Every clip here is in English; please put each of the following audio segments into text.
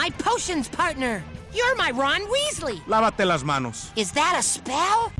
my potions partner. You're my Ron Weasley. Lávate las manos. Is that a spell?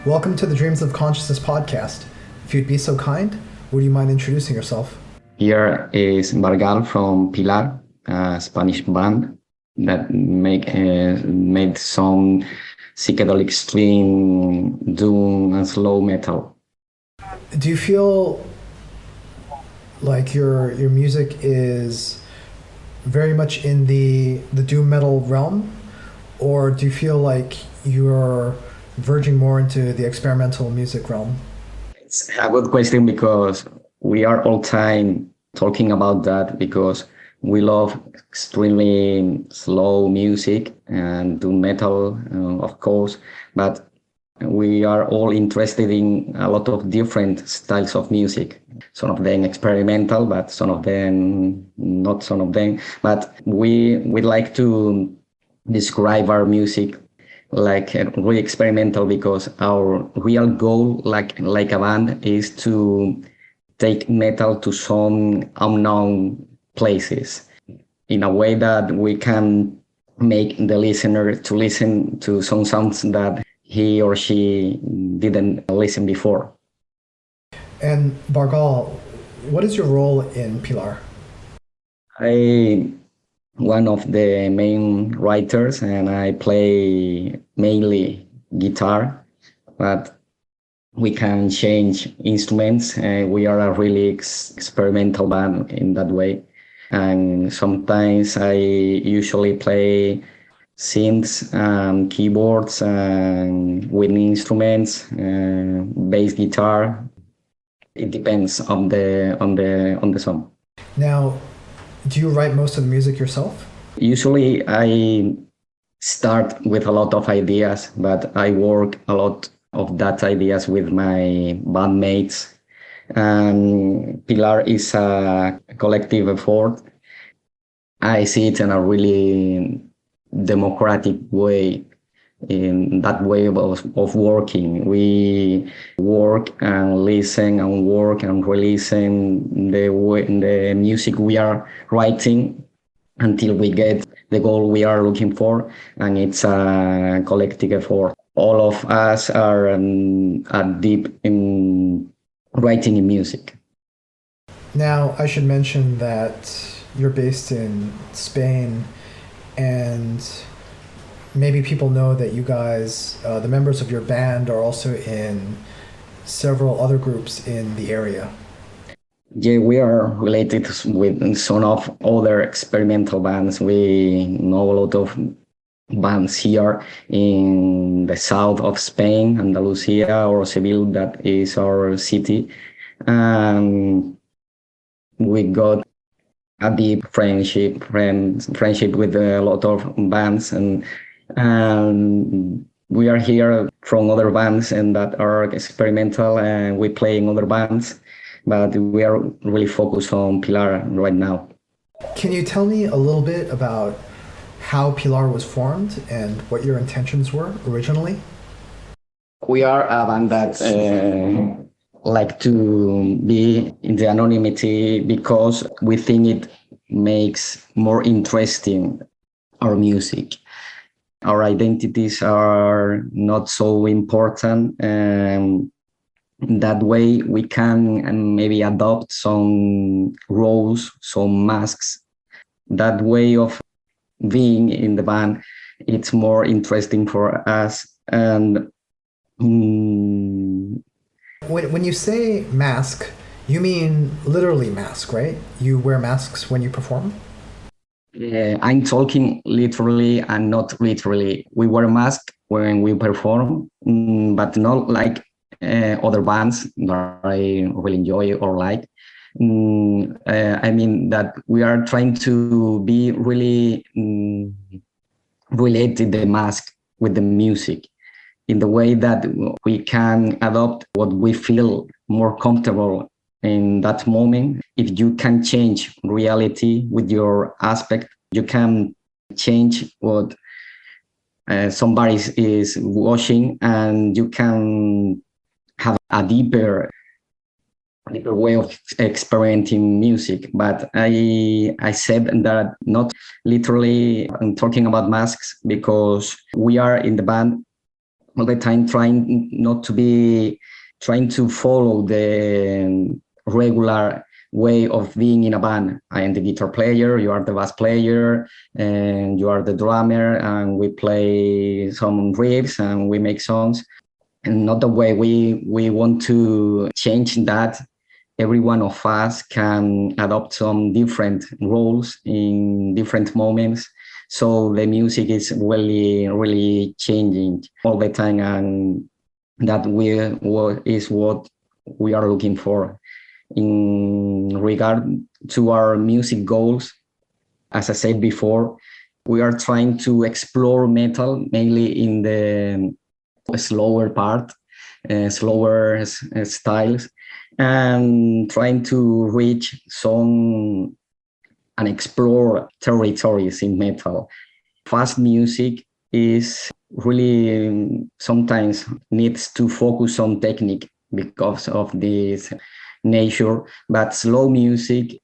Welcome to the Dreams of Consciousness podcast. If you'd be so kind, would you mind introducing yourself? Here is Bar-Gal from Pylar, a Spanish band that made some psychedelic string, doom, and slow metal. Do you feel like your music is very much in the doom metal realm, or do you feel like you're verging more into the experimental music realm? It's a good question because we are all time talking about that because we love extremely slow music and doom metal, of course, but we are all interested in a lot of different styles of music. Some of them experimental, but some of them not some of them. But we like to describe our music like really experimental because our real goal, like a band, is to take metal to some unknown places in a way that we can make the listener to listen to some sounds that he or she didn't listen before. And Bar-Gal, what is your role in Pylar? I'm one of the main writers and I play mainly guitar, but we can change instruments. We are a really experimental band in that way. And sometimes I usually play synths and keyboards and wind instruments, bass guitar. It depends on the song. Now, do you write most of the music yourself? Usually I start with a lot of ideas, but I work a lot of that ideas with my bandmates. And Pylar is a collective effort. I see it in a really democratic way, in that way of working. We work and listen and work and re-listen the music we are writing until we get the goal we are looking for, and it's a collective effort. All of us are deep in writing in music. Now, I should mention that you're based in Spain, and maybe people know that you guys, the members of your band, are also in several other groups in the area. Yeah, we are related with some of other experimental bands. We know a lot of bands here in the south of Spain, Andalusia or Seville, that is our city. And we got a deep friendship with a lot of bands, and we are here from other bands and that are experimental, and we play in other bands, but we are really focused on Pylar right now. Can you tell me a little bit about how Pylar was formed and what your intentions were originally? We are a band that like to be in the anonymity because we think it makes more interesting our music. Our identities are not so important, and that way we can maybe adopt some roles, some masks. That way of being in the band, it's more interesting for us. And When you say mask, you mean literally mask, right? You wear masks when you perform? I'm talking literally and not literally. We wear masks when we perform, but not like other bands that I really enjoy or like. I mean that we are trying to be really related the mask with the music in the way that we can adopt what we feel more comfortable in that moment. If you can change reality with your aspect, you can change what somebody is watching, and you can have a deeper way of experimenting music. But I said that not literally. I'm talking about masks because we are in the band all the time trying not to be, trying to follow the regular way of being in a band. I am the guitar player, you are the bass player, and you are the drummer, and we play some riffs and we make songs. And not the way we want to change that. Every one of us can adopt some different roles in different moments. So the music is really changing all the time, and that is what we are looking for. In regard to our music goals, as I said before, we are trying to explore metal mainly in the slower part, slower styles, and trying to reach some and explore territories in metal. Fast music is really sometimes needs to focus on technique because of this nature, but slow music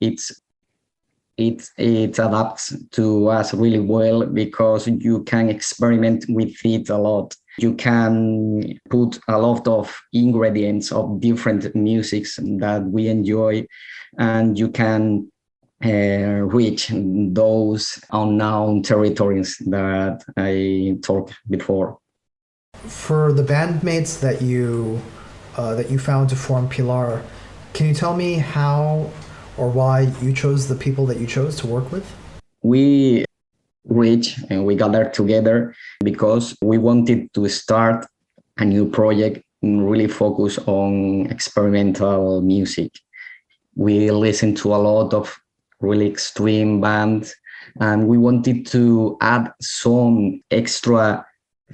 it adapts to us really well because you can experiment with it a lot. You can put a lot of ingredients of different musics that we enjoy, and you can reach those unknown territories that I talked before. For the bandmates that you found to form Pilar, can you tell me how or why you chose the people that you chose to work with? We reached and we gathered together because we wanted to start a new project and really focus on experimental music. We listened to a lot of really extreme bands, and we wanted to add some extra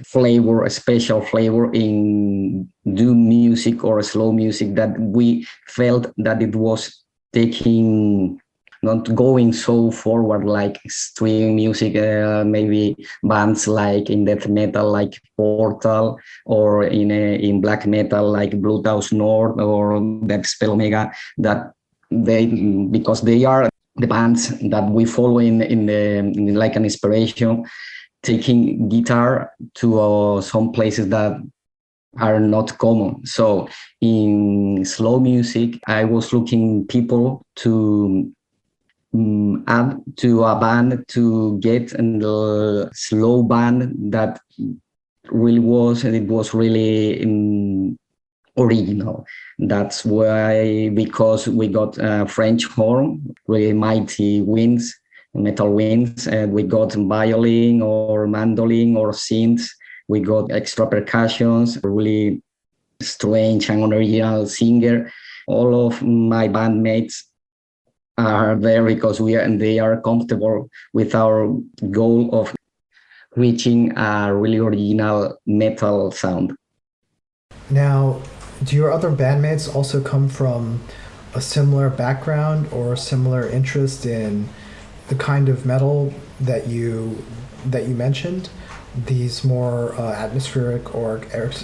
flavor, a special flavor in doom music or slow music that we felt that it was taking, not going so forward like extreme music, maybe bands like in death metal like Portal, or in black metal like Blut Aus Nord or Death Spell Omega, that because they are the bands that we follow in like an inspiration, taking guitar to some places that are not common. So in slow music, I was looking people to add to a band to get a slow band that really was, and it was really original. That's why, because we got French horn, really mighty winds, metal winds, and we got violin or mandolin or synths. We got extra percussions, really strange and original singer. All of my bandmates are there because they are comfortable with our goal of reaching a really original metal sound. Now, do your other bandmates also come from a similar background or similar interest in the kind of metal that you mentioned? These more atmospheric or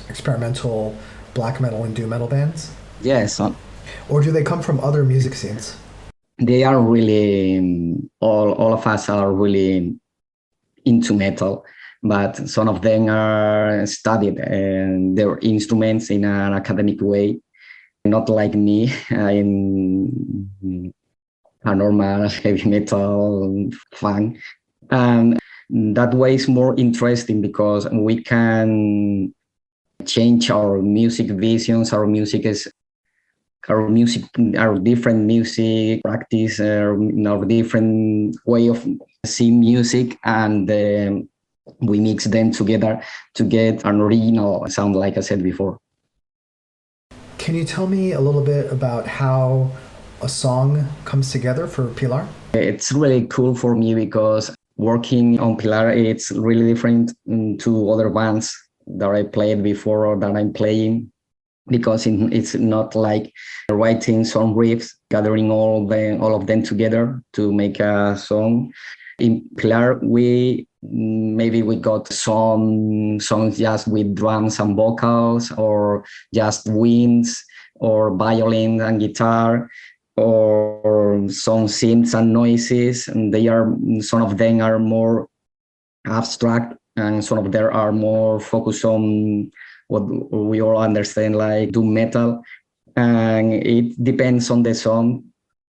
experimental black metal and doom metal bands? Yes, Or do they come from other music scenes? they are really, all of us are really into metal, but some of them are studied their instruments in an academic way, not like me. I'm a normal heavy metal fan, and that way is more interesting because we can change our music visions, our different music practice, our different way of seeing music, and we mix them together to get an original sound, like I said before. Can you tell me a little bit about how a song comes together for Pilar? It's really cool for me because working on Pilar, it's really different to other bands that I played before or that I'm playing, because it's not like writing some riffs, gathering all of them together to make a song. In Pilar, we got some songs just with drums and vocals, or just winds, or violin and guitar, or some synths and noises. And some of them are more abstract, and some of them are more focused on what we all understand like doom metal, and it depends on the song.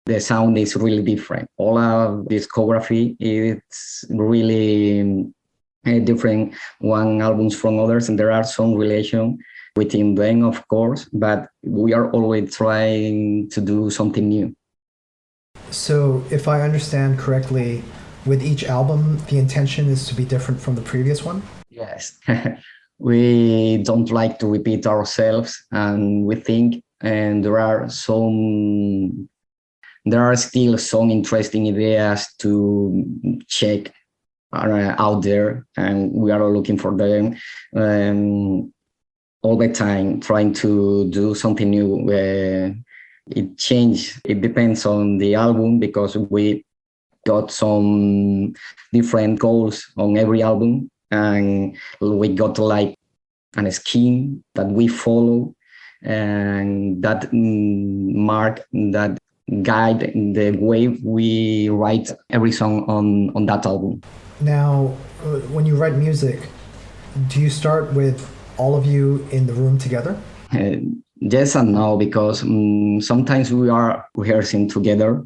The sound is really different. All our discography is really different, one albums from others, and there are some relation within them, of course, but we are always trying to do something new. So, if I understand correctly, with each album, the intention is to be different from the previous one? Yes. We don't like to repeat ourselves, and we think, and there are still some interesting ideas to check out there, and we are looking for them all the time, trying to do something new. It changes. It depends on the album, because we got some different goals on every album, and we got like a scheme that we follow, and that mark, that guide the way we write every song on that album. Now, when you write music, do you start with all of you in the room together? Yes and no, because sometimes we are rehearsing together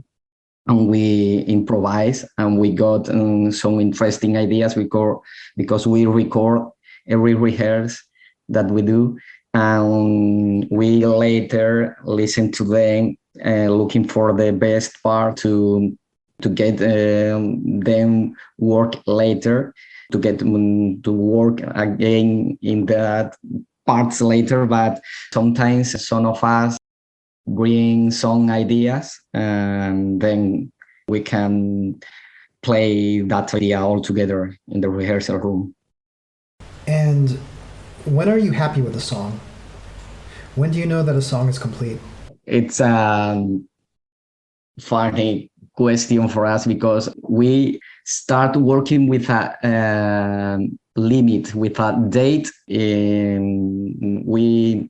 and we improvise, and we got some interesting ideas because we record every rehearse that we do, and we later listen to them, looking for the best part to get them work later, to get to work again in that parts later. But sometimes some of us bring song ideas, and then we can play that idea all together in the rehearsal room. And when are you happy with a song? When do you know that a song is complete? It's a funny question for us, because we start working with a limit, with a date. We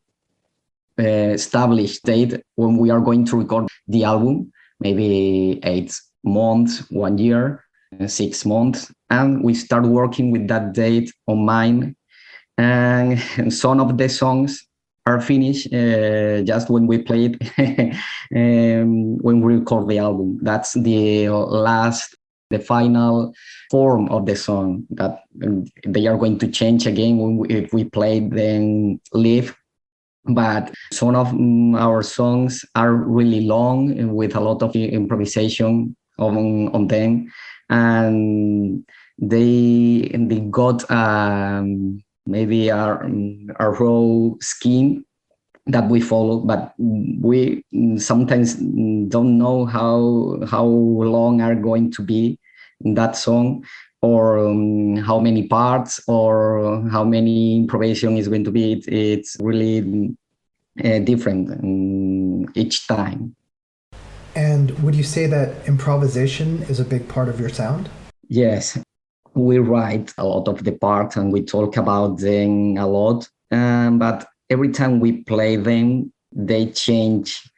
establish date when we are going to record the album, maybe 8 months, 1 year, 6 months, and we start working with that date on mind. And some of the songs are finished just when we play it, when we record the album. That's the final form of the song, that they are going to change again if we play them live. But some of our songs are really long, with a lot of improvisation on them, and they got maybe a raw scheme that we follow, but we sometimes don't know how long are going to be in that song, or how many parts, or how many improvisation is going to be. It's really different each time. And would you say that improvisation is a big part of your sound? Yes, we write a lot of the parts and we talk about them a lot, but every time we play them, they change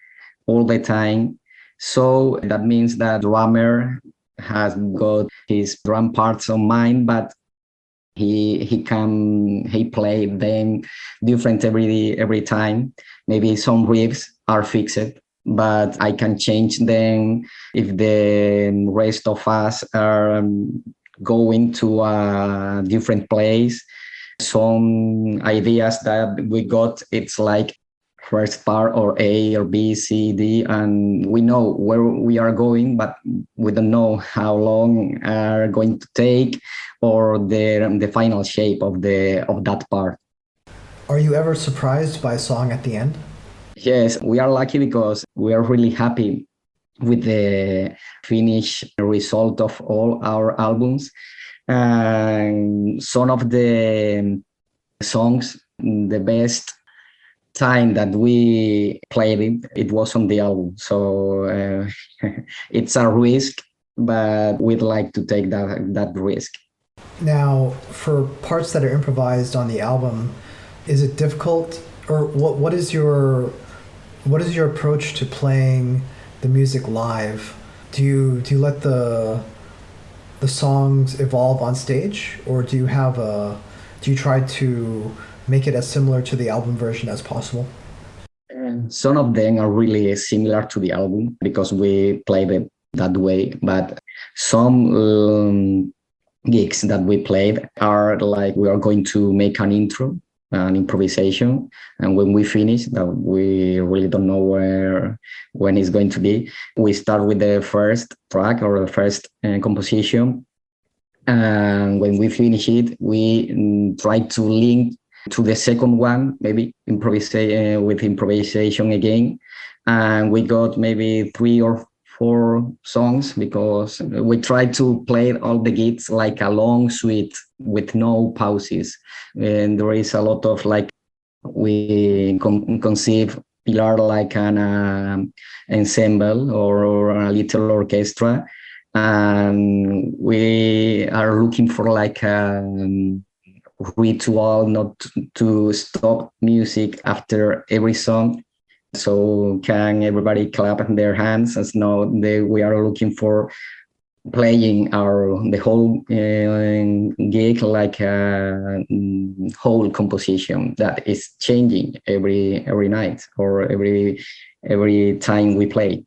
all the time. So that means that the drummer has got his drum parts on mind, but he play them different every time. Maybe some riffs are fixed, but I can change them if the rest of us are going to a different place. Some ideas that we got, it's like first part or A or B, C, D, and we know where we are going, but we don't know how long are going to take, or the final shape of that part. Are you ever surprised by a song at the end? Yes, we are lucky because we are really happy with the finished result of all our albums. And some of the songs, the best time that we played it was on the album. So it's a risk, but we'd like to take that risk. Now, for parts that are improvised on the album, is it difficult, or what is your approach to playing the music live? Do you let the songs evolve on stage, or do you try to make it as similar to the album version as possible? Some of them are really similar to the album because we played it that way, but some gigs that we played are like we are going to make an intro, an improvisation, and when we finish, that we really don't know when it's going to be. We start with the first track or the first composition, and when we finish it, we try to link to the second one, maybe with improvisation again, and we got maybe 3 or 4 songs because we tried to play all the gigs like a long suite with no pauses, and there is a lot of like we conceive Pilar like an ensemble or a little orchestra, and we are looking for like a ritual not to stop music after every song. So can everybody clap their hands as know we are looking for playing the whole gig like a whole composition that is changing every night or every time we play.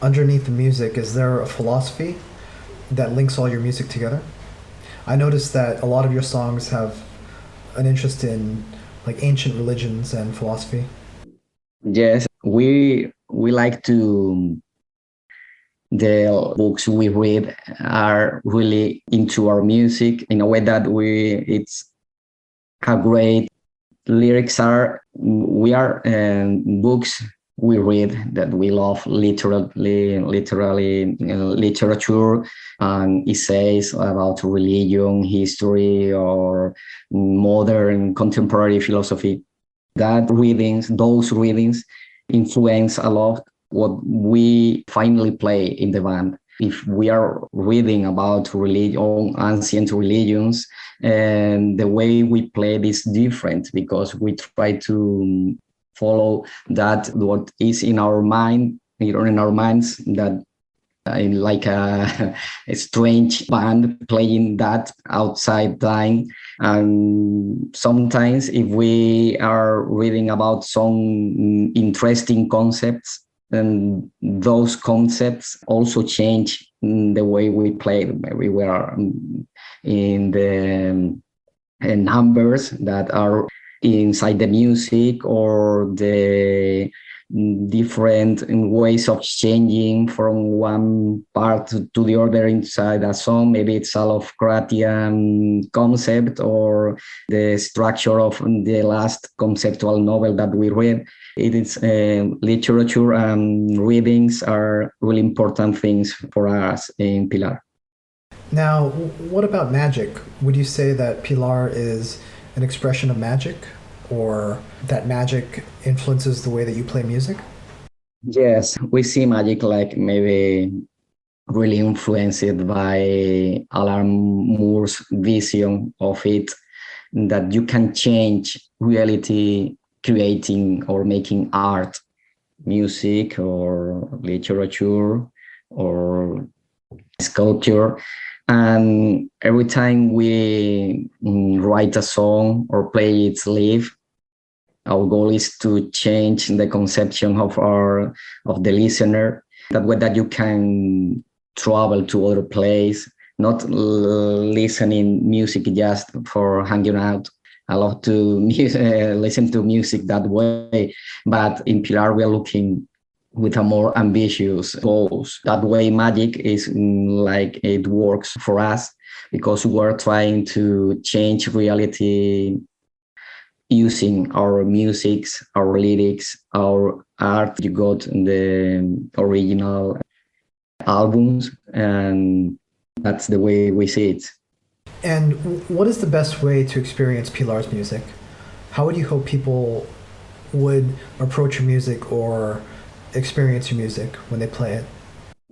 underneath the music, is there a philosophy that links all your music together? I noticed that a lot of your songs have an interest in like ancient religions and philosophy. Yes, we like to the books we read are really into our music in a way that it's a great lyrics are we are books we read that we love literally literature and essays about religion, history, or modern contemporary philosophy. Those readings influence a lot what we finally play in the band. If we are reading about religion, ancient religions, and the way we play is different because we try to follow that what is in our mind, in our minds, that in like a strange band playing that outside time. And sometimes if we are reading about some interesting concepts, and those concepts also change the way we play. Maybe we are in the numbers that are inside the music, or the different ways of changing from one part to the other inside a song. Maybe it's a Lovecraftian concept, or the structure of the last conceptual novel that we read. It is literature and readings are really important things for us in Pylar. Now, what about magic? Would you say that Pylar is an expression of magic, or that magic influences the way that you play music? Yes, we see magic like maybe really influenced by Alan Moore's vision of it, that you can change reality creating or making art, music or literature or sculpture. And every time we write a song or play it live, our goal is to change the conception of the listener. That way that you can travel to other place, not listening music just for hanging out. I love to listen to music that way, but in Pylar we are looking with a more ambitious goals. That way magic is like it works for us because we're trying to change reality using our musics, our lyrics, our art. You got in the original albums, and that's the way we see it. And what is the best way to experience Pylar's music? How would you hope people would approach your music or experience your music when they play it?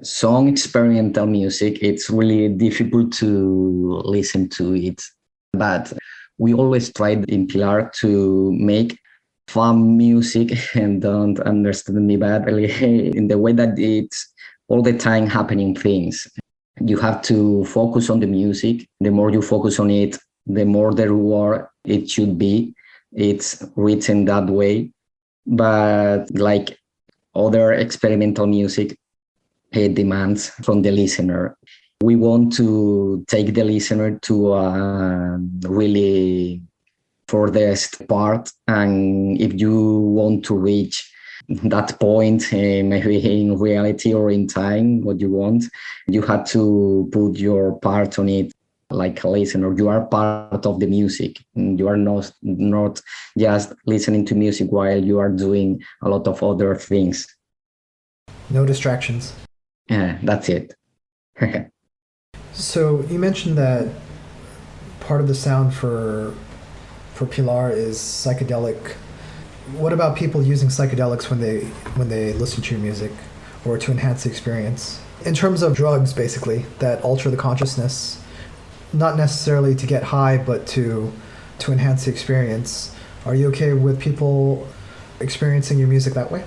Some experimental music, it's really difficult to listen to it, but we always tried in Pylar to make fun music, and don't understand me badly, in the way that it's all the time happening things. You have to focus on the music. The more you focus on it, the more the reward it should be. It's written that way. But like other experimental music, it demands from the listener. We want to take the listener to a really furthest part. And if you want to reach that point, maybe in reality or in time, what you want, you have to put your part on it. Like a listener, you are part of the music. You are not just listening to music while you are doing a lot of other things. No distractions. Yeah, that's it. So you mentioned that part of the sound for Pylar is psychedelic. What about people using psychedelics when they listen to your music or to enhance the experience? In terms of drugs, basically, that alter the consciousness, not necessarily to get high, but to enhance the experience. Are you okay with people experiencing your music that way?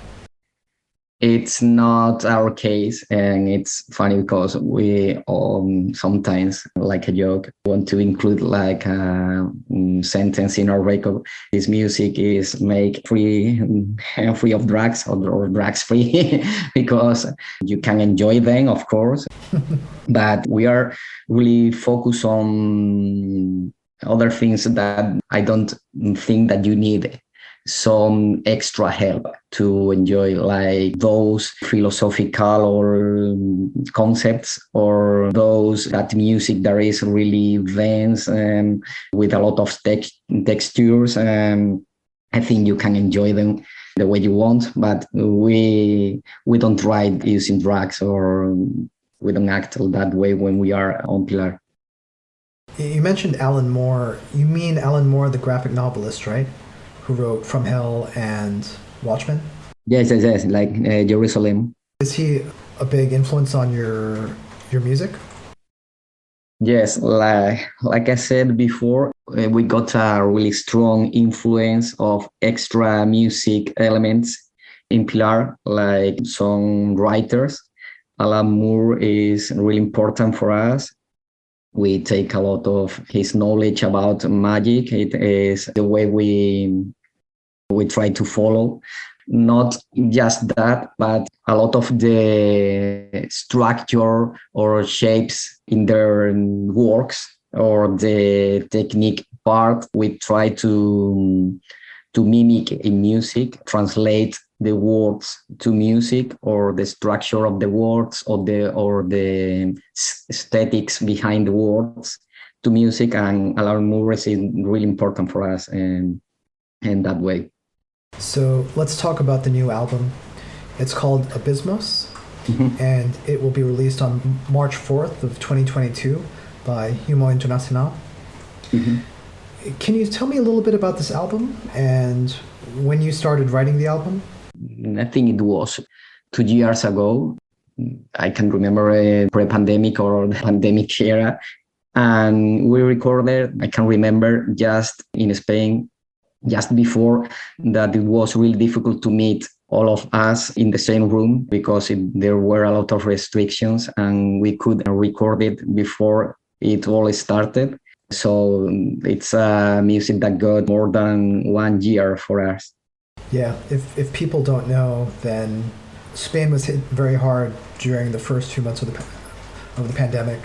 It's not our case, and it's funny because we sometimes, like a joke, want to include like a sentence in our record. This music is made free, free of drugs or drugs free, because you can enjoy them, of course. But we are really focused on other things that I don't think that you need some extra help to enjoy, like those philosophical or concepts, or those that music that is really dense and with a lot of textures. I think you can enjoy them the way you want, but we don't try using drugs, or we don't act that way when we are on Pylar. You mentioned Alan Moore. You mean Alan Moore, the graphic novelist, right? Who wrote From Hell and Watchmen? Yes, like Jerusalem. Is he a big influence on your music? Yes, like I said before, we got a really strong influence of extra music elements in Pylar, like songwriters. Alan Moore is really important for us. We take a lot of his knowledge about magic. It is the way we try to follow. Not just that, but a lot of the structure or shapes in their works, or the technique part, we try to mimic in music, translate the words to music, or the structure of the words, or the aesthetics behind the words to music. And Alan Moore is really important for us in that way. So let's talk about the new album. It's called Abysmos, and it will be released on March 4th of 2022 by Humo Internacional. Can you tell me a little bit about this album and when you started writing the album? I think it was 2 years ago. I can remember a pre-pandemic or the pandemic era. And we recorded, I can remember, just in Spain, just before that. It was really difficult to meet all of us in the same room because there were a lot of restrictions, and we could record it before it all started. So it's music that got more than 1 year for us. Yeah, if people don't know, then Spain was hit very hard during the first 2 months of the pandemic.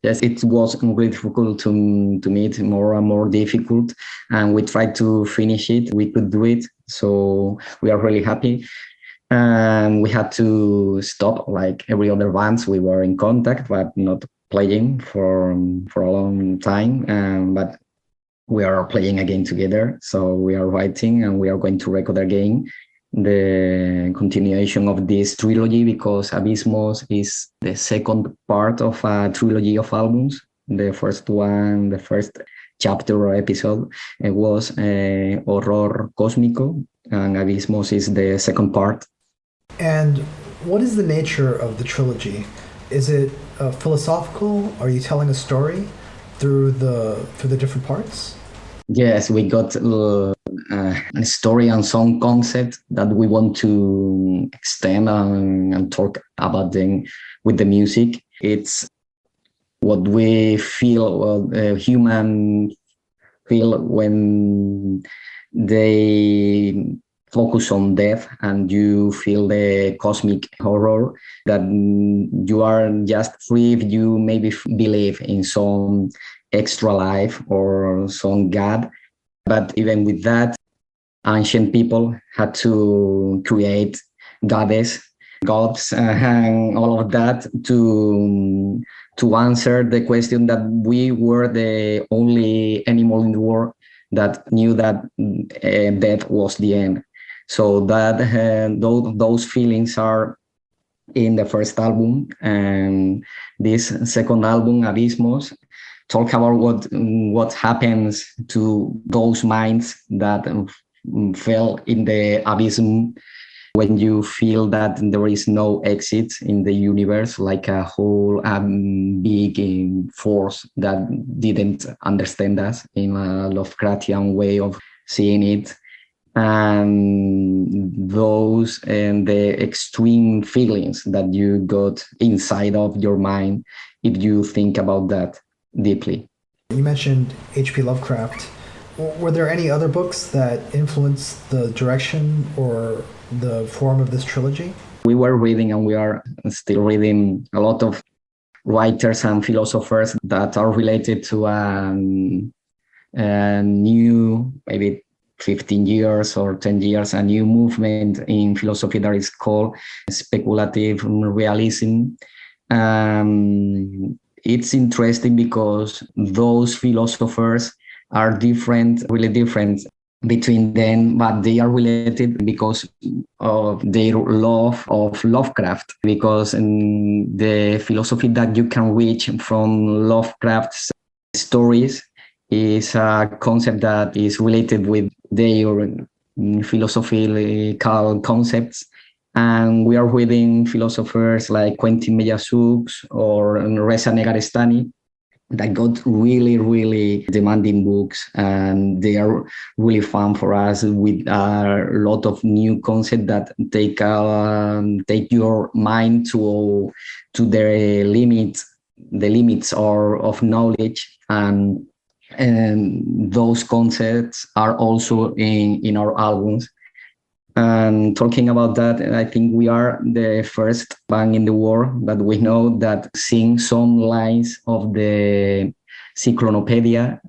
Yes, it was really difficult to meet, more and more difficult, and we tried to finish it. We could do it, so we are really happy. And we had to stop, like every other bands. We were in contact, but not playing for a long time. But we are playing again together, so we are writing, and we are going to record again the continuation of this trilogy, because Abysmos is the second part of a trilogy of albums. The first one, the first chapter or episode, it was Horror Cósmico, and Abysmos is the second part. And what is the nature of the trilogy? Is it philosophical? Are you telling a story through the different parts? Yes, we got a story and song concept that we want to extend and talk about them with the music. It's what we feel, human feel when they focus on death, and you feel the cosmic horror, that you are just free if you maybe believe in some extra life or some god. But even with that, ancient people had to create gods and all of that to answer the question that we were the only animal in the world that knew that death was the end. So that those feelings are in the first album, and this second album, Abysmos, talk about what happens to those minds that fell in the abysm when you feel that there is no exit in the universe, like a whole big force that didn't understand us, in a Lovecraftian way of seeing it. And those and the extreme feelings that you got inside of your mind if you think about that deeply. You mentioned H.P. Lovecraft. Were there any other books that influenced the direction or the form of this trilogy? We were reading and we are still reading a lot of writers and philosophers that are related to a new, maybe 15 years or 10 years, a new movement in philosophy that is called speculative realism. It's interesting because those philosophers are different, really different between them, but they are related because of their love of Lovecraft, because in the philosophy that you can reach from Lovecraft's stories is a concept that is related with their philosophical concepts. And we are reading philosophers like Quentin Meyasuk or Reza Negarestani that got really, really demanding books, and they are really fun for us with a lot of new concepts that take your mind to the limits of knowledge, and those concepts are also in our albums. And talking about that, I think we are the first band in the world that we know that sing some lines of the Cyclonopedia.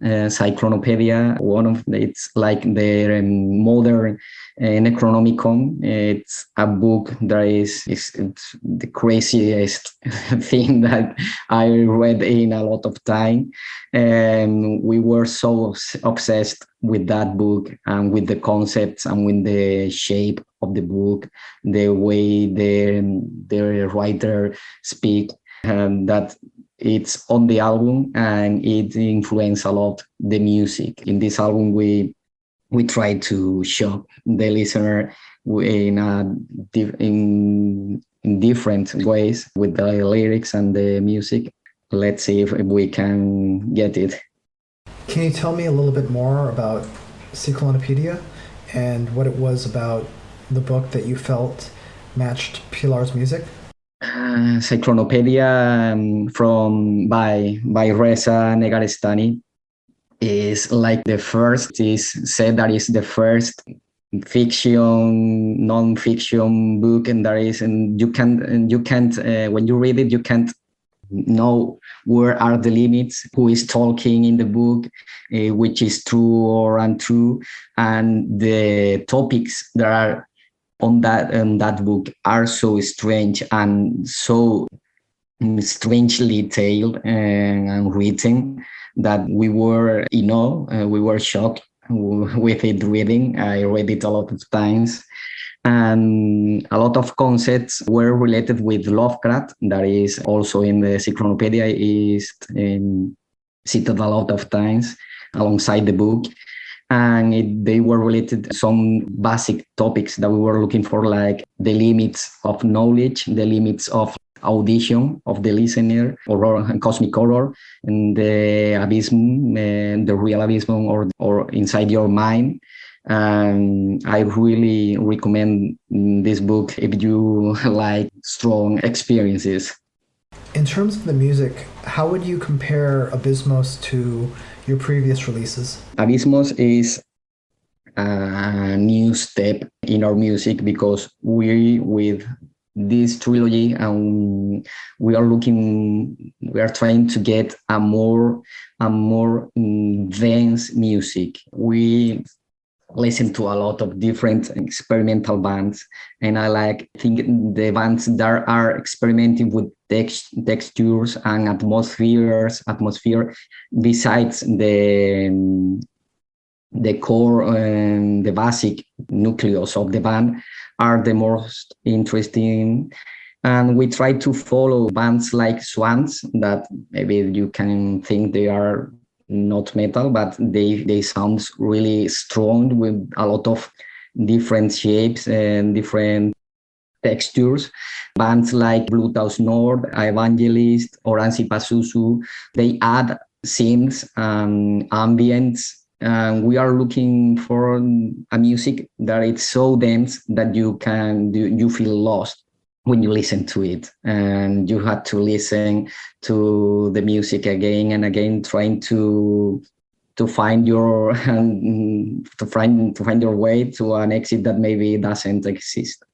One of it's like the modern Necronomicon. It's a book that it's the craziest thing that I read in a lot of time. And we were so obsessed with that book and with the concepts and with the shape of the book, the way the writer speak, and that it's on the album and it influenced a lot the music. In this album, we try to shock the listener in different ways with the lyrics and the music. Let's see if we can get it. Can you tell me a little bit more about Cyclonopedia and what it was about the book that you felt matched Pylar's music? Cyclonopedia by Reza Negarestani is like the first, is said that is the first fiction, non-fiction book, and there is, and you can't when you read it, you can't know where are the limits, who is talking in the book, which is true or untrue, and the topics that are on that book are so strange and so strangely tailored and written that we were, we were shocked with it reading. I read it a lot of times. And a lot of concepts were related with Lovecraft, that is also in the Cyclonopedia, is cited a lot of times alongside the book. And they were related to some basic topics that we were looking for, like the limits of knowledge, the limits of audition of the listener, or cosmic horror, and the abysm, the real abysm, or inside your mind. And I really recommend this book if you like strong experiences. In terms of the music, how would you compare Abysmos to your previous releases? Abysmos is a new step in our music because with this trilogy, and we are trying to get a more dense music. We listen to a lot of different experimental bands, and I think the bands that are experimenting with textures and atmosphere besides the core and the basic nucleus of the band are the most interesting. And we try to follow bands like Swans, that maybe you can think they are not metal, but they sound really strong with a lot of different shapes and different textures. Bands like Blut Aus Nord, Evangelist, Oranssi Pazuzu, they add synths and ambients And we are looking for a music that it's so dense that you feel lost when you listen to it, and you have to listen to the music again and again, trying to find your to find your way to an exit that maybe doesn't exist.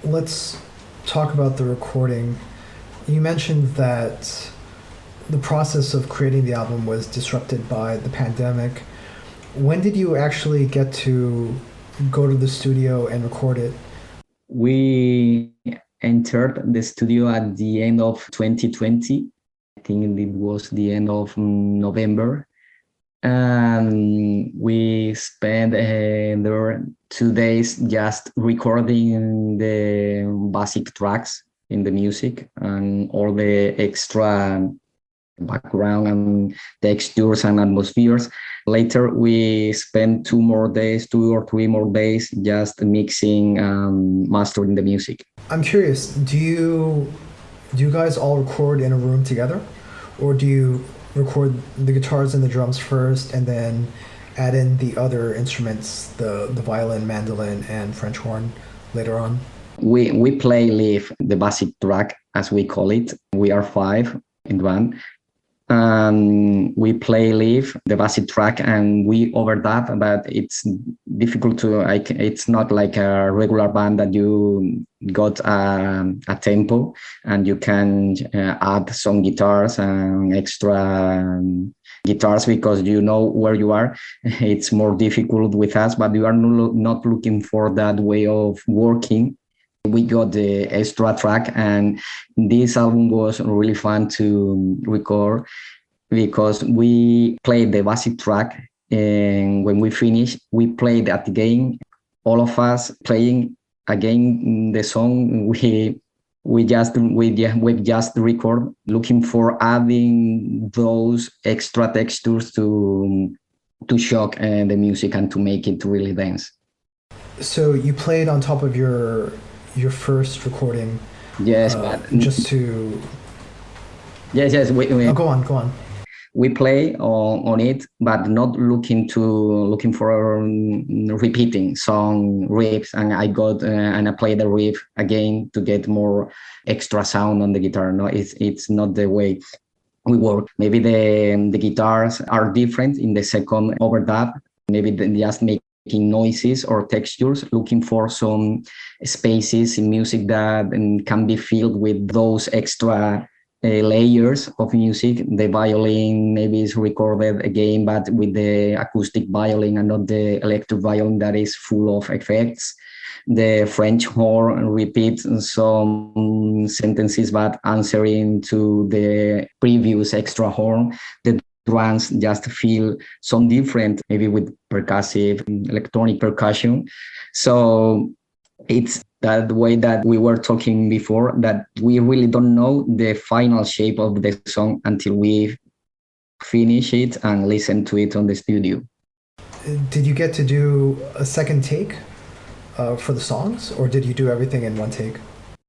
Let's talk about the recording. You mentioned that the process of creating the album was disrupted by the pandemic. When did you actually get to go to the studio and record it? We entered the studio at the end of 2020. I think it was the end of November. And we spent there 2 days just recording the basic tracks in the music and all the extra background and textures and atmospheres. Later, we spent 2 or 3 more days just mixing and mastering the music. I'm curious, do you guys all record in a room together? Or do you record the guitars and the drums first and then add in the other instruments, the violin, mandolin, and French horn later on? We play live the basic track, as we call it. We are 5 in the band. We play live the basic track and we overdub, but it's difficult to, it's not like a regular band that you got a tempo and you can add some guitars and extra guitars because you know where you are. It's more difficult with us, but you are not looking for that way of working. We got the extra track, and this album was really fun to record because we played the basic track, and when we finished, we played that again. All of us playing again the song. We just record, looking for adding those extra textures to shock the music and to make it really dance. So you played on top of your first recording. Yes, but just to. Yes. Go on. We play on it, but not looking for repeating song riffs. And I played the riff again to get more extra sound on the guitar. No, it's not the way we work. Maybe the guitars are different in the second overdub. Maybe they just making noises or textures, looking for some spaces in music that can be filled with those extra layers of music. The violin maybe is recorded again, but with the acoustic violin and not the electric violin that is full of effects. The French horn repeats some sentences, but answering to the previous extra horn. The drums just feel some different, maybe with percussive, electronic percussion. So it's that way that we were talking before, that we really don't know the final shape of the song until we finish it and listen to it on the studio. Did you get to do a second take for the songs, or did you do everything in one take?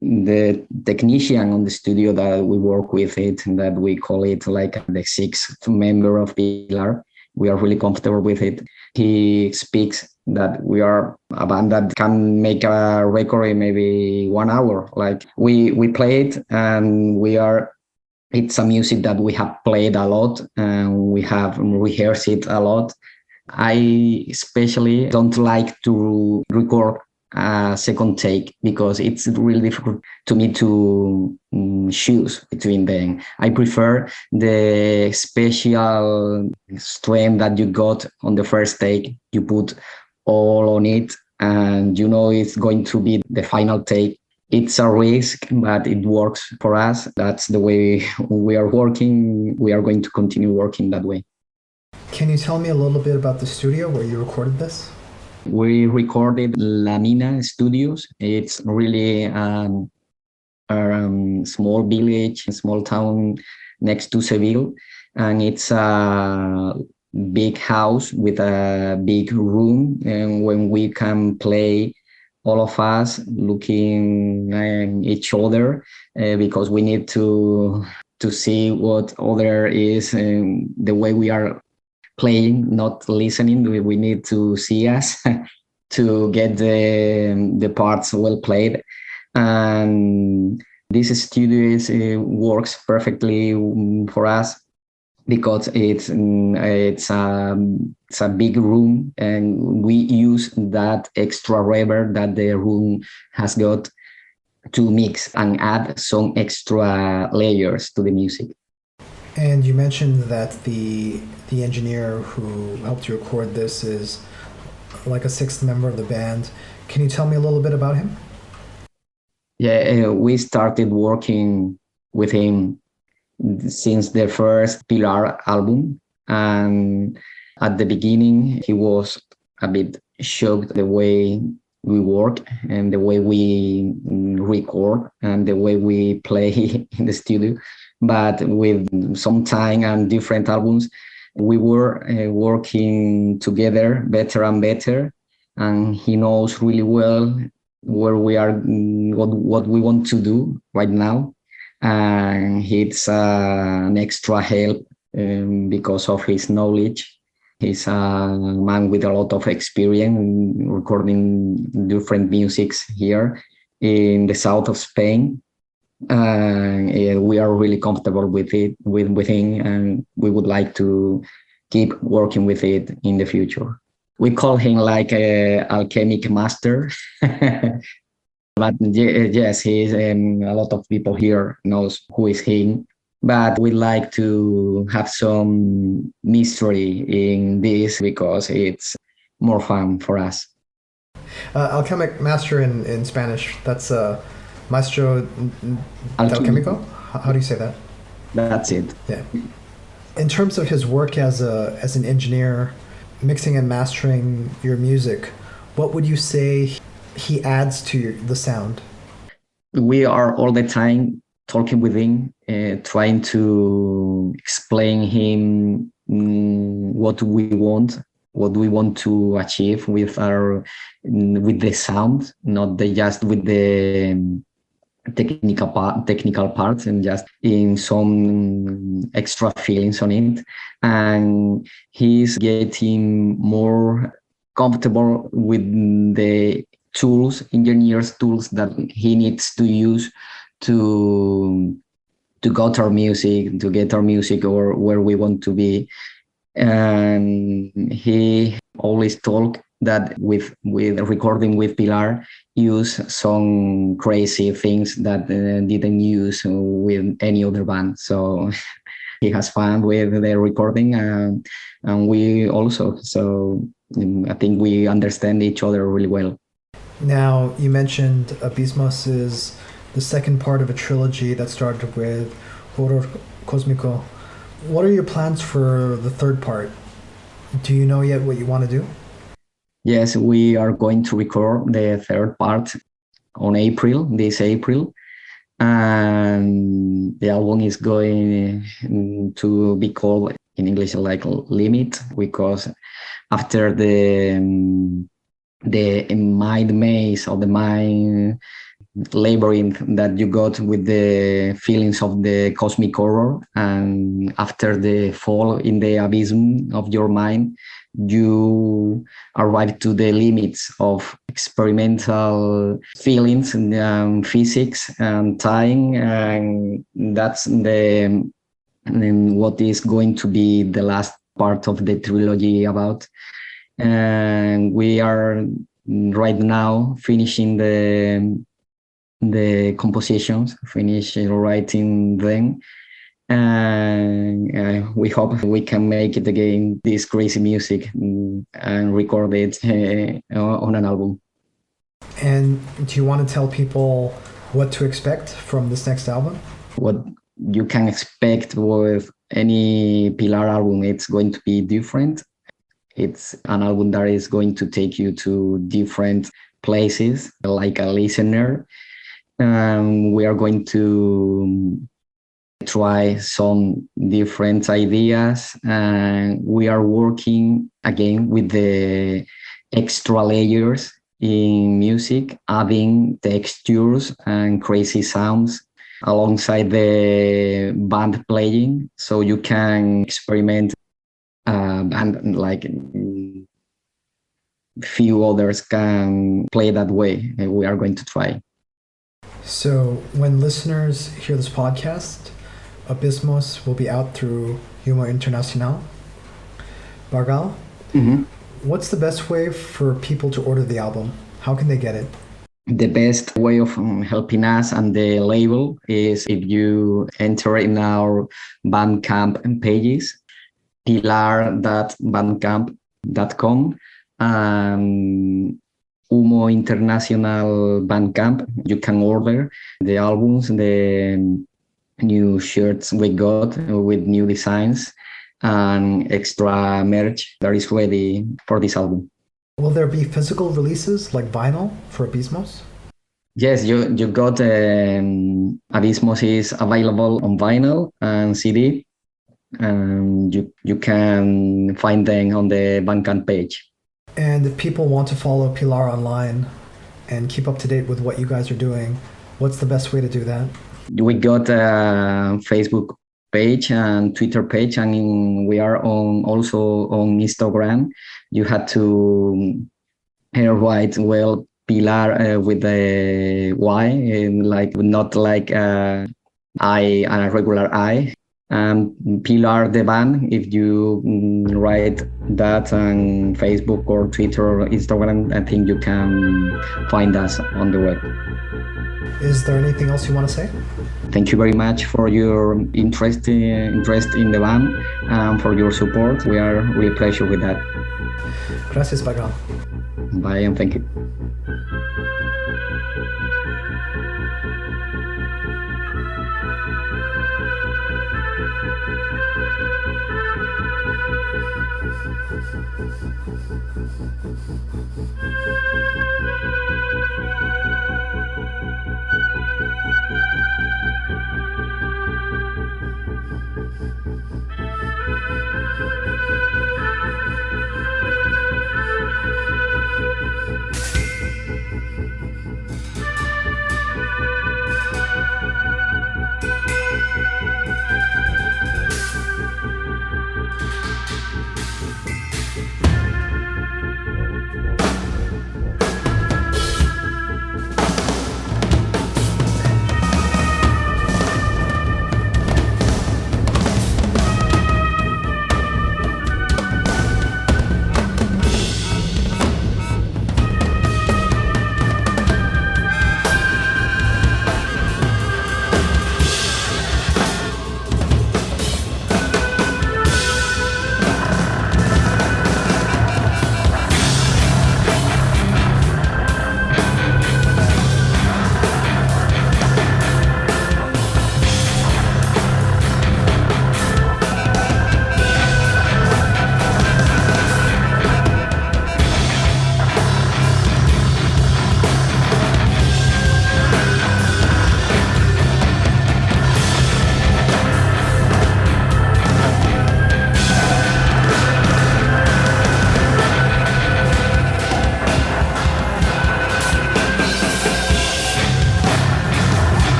The technician on the studio that we work with it, that we call it like the sixth member of Pylar, we are really comfortable with it. He speaks that we are a band that can make a record in maybe 1 hour. Like we play it, and it's a music that we have played a lot and we have rehearsed it a lot. I especially don't like to record a second take because it's really difficult to me to choose between them. I prefer the special strength that you got on the first take. You put all on it and you know it's going to be the final take. It's a risk, but it works for us. That's the way we are working. We are going to continue working that way. Can you tell me a little bit about the studio where you recorded this? We recorded La Mina Studios. It's really a small village, a small town next to Seville. And it's a big house with a big room. And when we can play, all of us looking at each other because we need to see what other is the way we are playing, not listening. We need to see us to get the parts well played. And this studio works perfectly for us because it's a big room, and we use that extra reverb that the room has got to mix and add some extra layers to the music. And you mentioned that the engineer who helped you record this is like a sixth member of the band. Can you tell me a little bit about him? Yeah, we started working with him since the first Pylar album. And at the beginning, he was a bit shocked the way we work and the way we record and the way we play in the studio. but with some time and different albums, we were working together better and better. And he knows really well where we are, what we want to do right now. And it's an extra help because of his knowledge. He's a man with a lot of experience in recording different musics here in the south of Spain. We are really comfortable with it, with him, and we would like to keep working with it in the future. We call him like a alchemic master. But yes, he's a lot of people here knows who is he. But we like to have some mystery in this because it's more fun for us. Alchemic master in Spanish, that's maestro alchemico? How do you say that? That's it. Yeah. In terms of his work as an engineer, mixing and mastering your music, what would you say he adds to the sound? We are all the time talking with him, trying to explain him what we want to achieve with the sound, not just with the technical parts, and just in some extra feelings on it. And he's getting more comfortable with the engineers tools that he needs to use to get our music or where we want to be. And he always talk that with recording with Pilar, use some crazy things that didn't use with any other band. So he has fun with the recording, and we also. So I think we understand each other really well. Now, you mentioned Abysmos is the second part of a trilogy that started with Horror Cósmico. What are your plans for the third part? Do you know yet what you want to do? Yes, we are going to record the third part on this April. And the album is going to be called in English like Limit, because after the mind maze or the mind labyrinth that you got with the feelings of the cosmic horror, and after the fall in the abyss of your mind, you arrive to the limits of experimental feelings and physics and time, and that's what is going to be the last part of the trilogy about. And we are right now finishing the compositions, finish writing them, and we hope we can make it again, this crazy music, and record it on an album. And do you want to tell people what to expect from this next album? What you can expect with any Pilar album, it's going to be different. It's an album that is going to take you to different places, like a listener. We are going to try some different ideas, and we are working again with the extra layers in music, adding textures and crazy sounds alongside the band playing, so you can experiment and like few others can play that way. We are going to try. So when listeners hear this podcast, Abysmos will be out through Humor Internacional. Bar-Gal, what's the best way for people to order the album? How can they get it? The best way of helping us and the label is if you enter in our Bandcamp pages, pilar.bandcamp.com, Humo International Bandcamp. You can order the albums, the new shirts we got with new designs, and extra merch that is ready for this album. Will there be physical releases like vinyl for Abysmos? Yes, you got Abysmos is available on vinyl and CD, and you can find them on the Bandcamp page. And if people want to follow Pilar online and keep up to date with what you guys are doing, what's the best way to do that? We got a Facebook page and Twitter page, and we are also on Instagram. You had to write well Pilar with the Y, and like not like I, a regular I. Pilar the band. If you write that on Facebook or Twitter or Instagram, I think you can find us on the web. Is there anything else you want to say? Thank you very much for your interest in the band and for your support. We are really pleased with that. Gracias, Bar-Gal. Bye and thank you.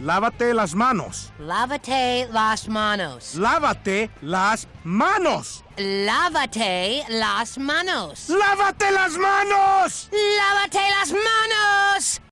Lávate las manos. Lávate las manos. Lávate las manos. Lávate las manos. ¡Lávate las manos! Lávate las manos.